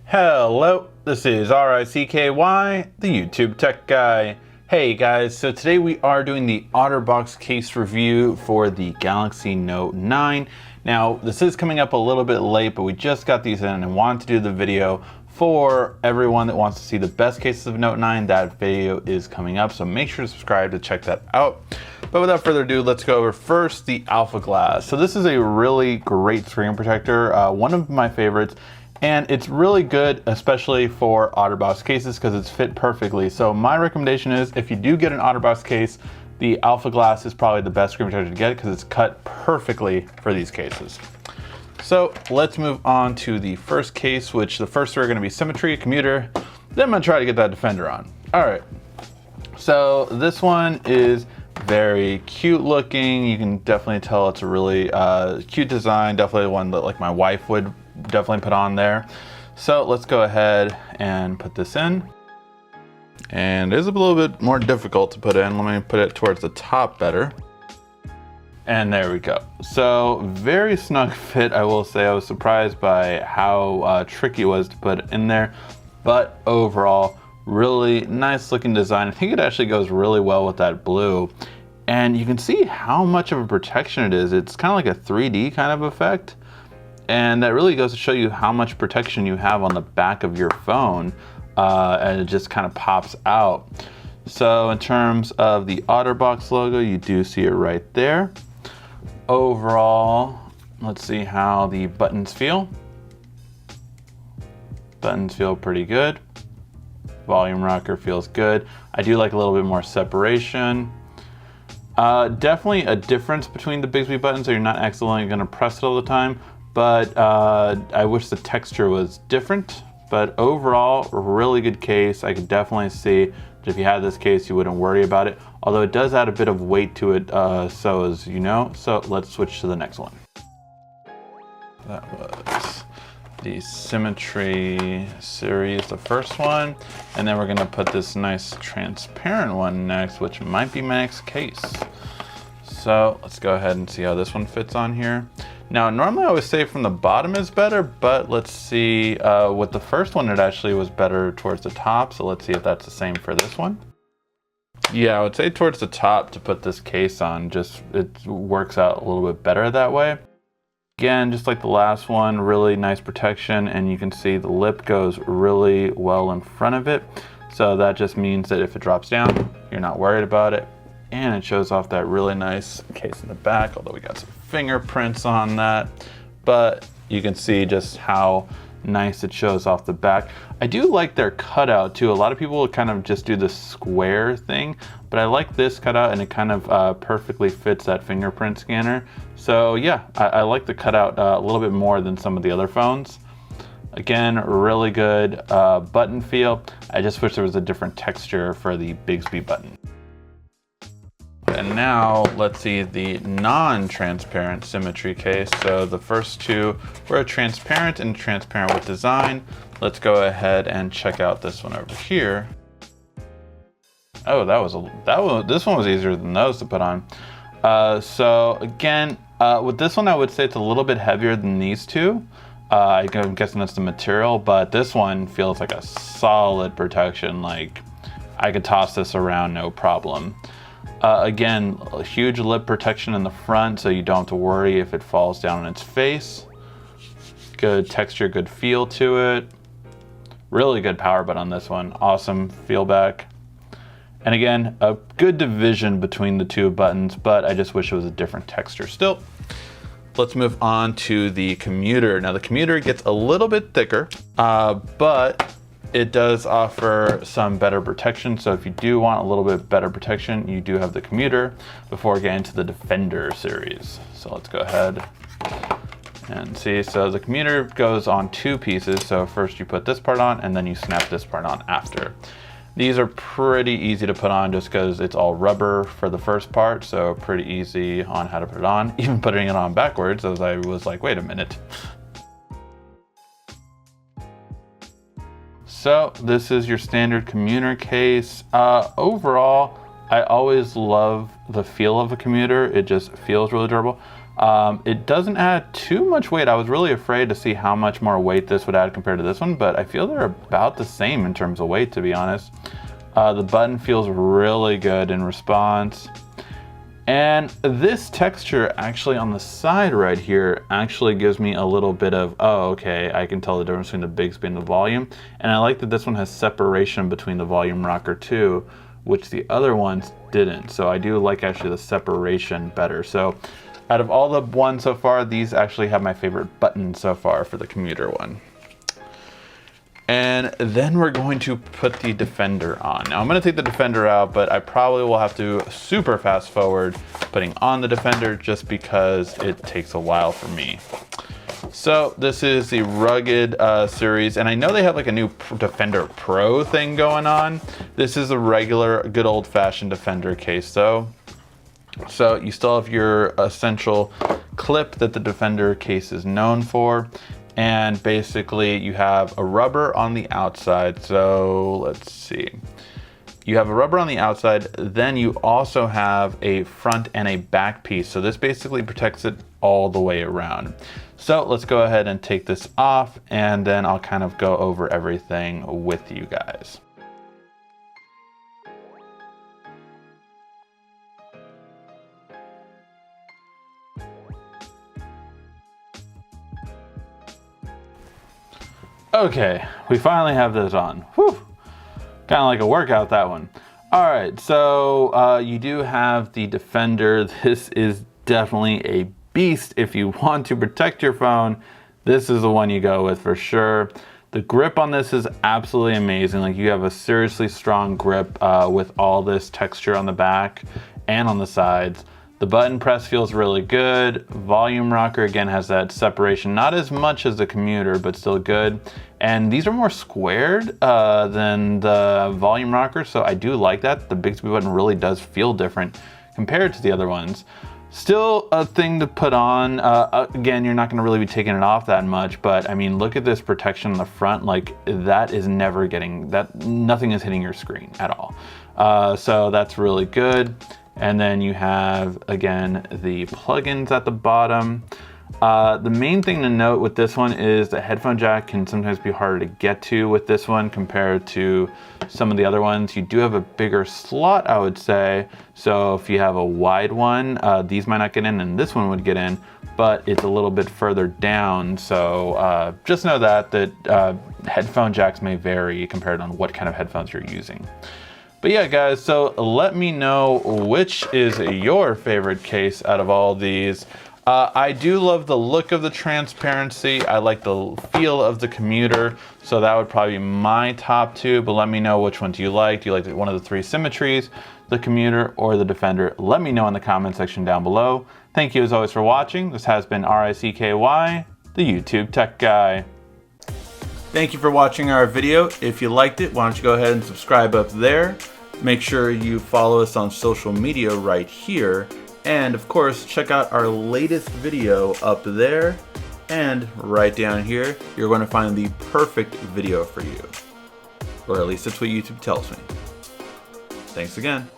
Hello, this is RICKY, the YouTube Tech Guy. Hey guys, so today we are doing the OtterBox case review for the Galaxy Note 9. Now, this is coming up a little bit late, but we just got these in and wanted to do the video for everyone that wants to see the best cases of Note 9. That video is coming up, so make sure to subscribe to check that out. But without further ado, let's go over first the Alpha Glass. So this is a really great screen protector, one of my favorites. And it's really good, especially for OtterBox cases, because it's fit perfectly. So my recommendation is, if you do get an OtterBox case, the Alpha Glass is probably the best screen protector to get because it's cut perfectly for these cases. So let's move on to the first case, which the first three are going to be Symmetry, Commuter. Then I'm going to try to get that Defender on. All right. So this one is very cute looking. You can definitely tell it's a really cute design. Definitely one that like my wife would definitely put on there. So let's go ahead and put this in. And it is a little bit more difficult to put in. Let me put it towards the top better. And there we go. So very snug fit, I will say. I was surprised by how tricky it was to put in there, but overall, really nice looking design. I think it actually goes really well with that blue. And you can see how much of a protection it is. It's kind of like a 3D kind of effect. And that really goes to show you how much protection you have on the back of your phone, and it just kind of pops out. So in terms of the OtterBox logo, you do see it right there. Overall, let's see how the buttons feel. Buttons feel pretty good. Volume rocker feels good. I do like a little bit more separation. Definitely a difference between the Bixby buttons, so you're not accidentally going to press it all the time. But I wish the texture was different. But overall, a really good case. I could definitely see that if you had this case, you wouldn't worry about it. Although it does add a bit of weight to it, so as you know. So let's switch to the next one. That was the Symmetry series, the first one. And then we're gonna put this nice transparent one next, which might be my next case. So let's go ahead and see how this one fits on here. Now, normally I would say from the bottom is better, but let's see, with the first one, it actually was better towards the top. So let's see if that's the same for this one. Yeah, I would say towards the top to put this case on, just it works out a little bit better that way. Again, just like the last one, really nice protection, and you can see the lip goes really well in front of it. So that just means that if it drops down, you're not worried about it. And it shows off that really nice case in the back, although we got some fingerprints on that. But you can see just how nice it shows off the back. I do like their cutout too. A lot of people kind of just do the square thing, but I like this cutout, and it kind of perfectly fits that fingerprint scanner. So yeah, I like the cutout a little bit more than some of the other phones. Again, really good button feel. I just wish there was a different texture for the Bixby button. And now let's see the non-transparent Symmetry case. So the first two were transparent and transparent with design. Let's go ahead and check out this one over here. Oh, this one was easier than those to put on. So again, with this one, I would say it's a little bit heavier than these two. I'm guessing that's the material, but this one feels like a solid protection. Like I could toss this around no problem. Again, a huge lip protection in the front, so you don't have to worry if it falls down on its face. Good texture, good feel to it. Really good power button on this one. Awesome feel back. And again, a good division between the two buttons, but I just wish it was a different texture still. Let's move on to the Commuter. Now the Commuter gets a little bit thicker, but it does offer some better protection. So if you do want a little bit better protection, you do have the Commuter before getting to the Defender series. So let's go ahead and see. So the Commuter goes on two pieces. So first you put this part on, and then you snap this part on after. These are pretty easy to put on just because it's all rubber for the first part. So pretty easy on how to put it on. Even putting it on backwards, as I was like, wait a minute. So this is your standard Commuter case. Overall, I always love the feel of a Commuter. It just feels really durable. It doesn't add too much weight. I was really afraid to see how much more weight this would add compared to this one, but I feel they're about the same in terms of weight, to be honest. The button feels really good in response. And this texture actually on the side right here actually gives me a little bit of, oh, okay, I can tell the difference between the Bigsby and the volume. And I like that this one has separation between the volume rocker too, which the other ones didn't. So I do like actually the separation better. So out of all the ones so far, these actually have my favorite button so far for the commuter one. And then we're going to put the Defender on. Now I'm gonna take the Defender out, but I probably will have to super fast forward putting on the Defender just because it takes a while for me. So this is the rugged series, and I know they have like a new Defender Pro thing going on. This is a regular, good old fashioned Defender case though. So you still have your essential clip that the Defender case is known for. And basically you have a rubber on the outside. So let's see. You have a rubber on the outside, then you also have a front and a back piece. So this basically protects it all the way around. So let's go ahead and take this off, and then I'll kind of go over everything with you guys. Okay, we finally have this on. Whew. Kind of like a workout, that one. All right, so you do have the Defender. This is definitely a beast. If you want to protect your phone, this is the one you go with for sure. The grip on this is absolutely amazing. Like, you have a seriously strong grip with all this texture on the back and on the sides. The button press feels really good. Volume rocker again has that separation, not as much as the commuter, but still good. And these are more squared than the volume rocker, so I do like that. The Bigsby button really does feel different compared to the other ones. Still a thing to put on. Again, you're not gonna really be taking it off that much, but I mean, look at this protection on the front. Like, that is never getting, nothing is hitting your screen at all. So that's really good. And then you have, again, the plugins at the bottom. The main thing to note with this one is the headphone jack can sometimes be harder to get to with this one compared to some of the other ones. You do have a bigger slot, I would say. So if you have a wide one, these might not get in and this one would get in, but it's a little bit further down. So just know that headphone jacks may vary compared on what kind of headphones you're using. But yeah, guys, so let me know which is your favorite case out of all these. I do love the look of the transparency. I like the feel of the commuter. So that would probably be my top two, but let me know which one do you like. Do you like one of the three symmetries, the commuter, or the Defender? Let me know in the comment section down below. Thank you as always for watching. This has been RICKY, the YouTube Tech Guy. Thank you for watching our video. If you liked it, why don't you go ahead and subscribe up there. Make sure you follow us on social media right here. And of course, check out our latest video up there. And right down here, you're going to find the perfect video for you. Or at least that's what YouTube tells me. Thanks again.